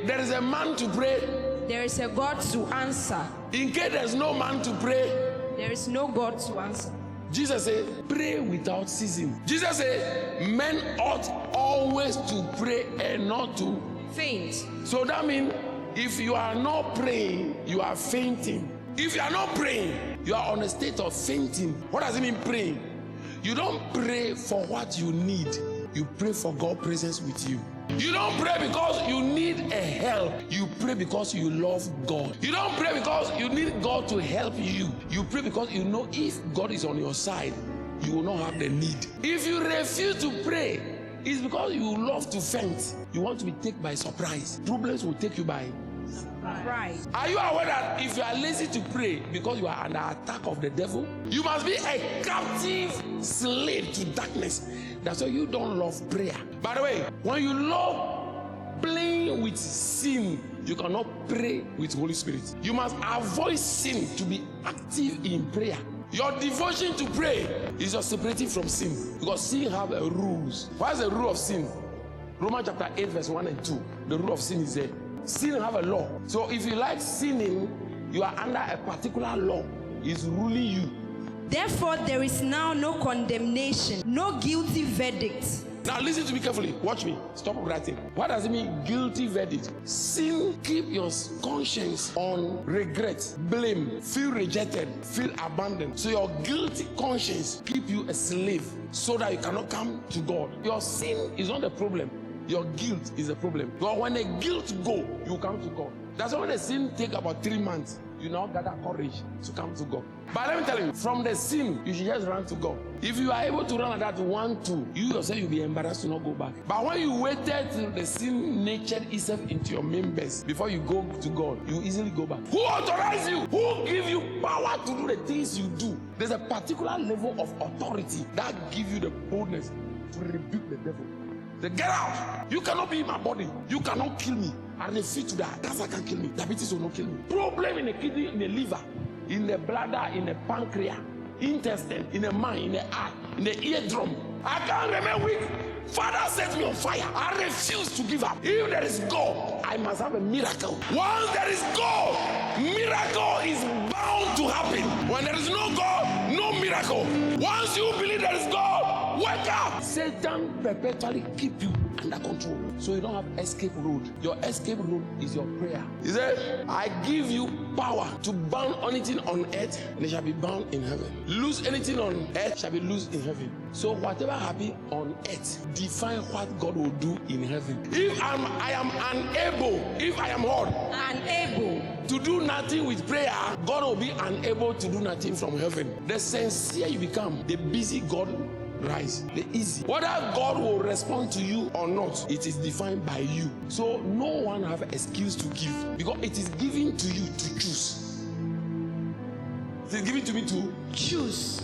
there is a man to pray, there is a God to answer. in case there's no man to pray, There is no God to answer. Jesus said, pray without ceasing. Jesus said, men ought always to pray and not to Faint. So that means if you are not praying, you are fainting. If you are not praying, you are on a state of fainting. What does it mean praying? You don't pray for what you need. You pray for God's presence with you. You don't pray because you need a help. You pray because you love God. You don't pray because you need God to help you. You pray because you know if God is on your side, you will not have the need. If you refuse to pray, it's because you love to faint. You want to be taken by surprise. Problems will take you by Right. Are you aware that if you are lazy to pray because you are under attack of the devil, you must be a captive slave to darkness? That's why you don't love prayer. By the way, when you love playing with sin, you cannot pray with Holy Spirit. You must avoid sin to be active in prayer. Your devotion to pray is your separating from sin, because sin have a rules. What is the rule of sin? Romans chapter 8 verse 1 and 2. The rule of sin is there. Sin have a law. So if you like sinning, you are under a particular law. It's ruling you. Therefore, there is now no condemnation, no guilty verdict. Now listen to me carefully. Watch me. Stop writing. What does it mean, guilty verdict? Sin keep your conscience on regret, blame, feel rejected, feel abandoned. So your guilty conscience keep you a slave so that you cannot come to God. Your sin is not the problem. Your guilt is a problem. But when the guilt go, you come to God. That's why when the sin take about 3 months, you now gather courage to come to God. But let me tell you, from the sin, you should just run to God. If you are able to run at that 1, 2, you yourself will be embarrassed to not go back. But when you waited till the sin natured itself into your members before you go to God, you easily go back. Who authorized you? Who give you power to do the things you do? There's a particular level of authority that gives you the boldness to rebuke the devil. Say, get out! You cannot be in my body. You cannot kill me. I refuse to die. Cancer can kill me. Diabetes will not kill me. Problem in the kidney, in the liver, in the bladder, in the pancreas, intestine, in the mind, in the eye, in the eardrum. I can't remain weak. Father set me on fire. I refuse to give up. If there is God, I must have a miracle. Once there is God, miracle is bound to happen. When there is no God, no miracle. Once you believe there is God, wake up. Satan perpetually keep you under control, so you don't have escape road. Your escape road is your prayer. He said, I give you power to bound anything on earth, and it shall be bound in heaven. Loose anything on earth shall be loosed in heaven. So whatever happens on earth, define what God will do in heaven. If I am unable, if I am what? Unable to do nothing with prayer, God will be unable to do nothing from heaven. The sincere you become, the busy God rise, the easy. Whether God will respond to you or not, it is defined by you. So no one have an excuse to give, because it is given to you to choose. It is given to me to choose.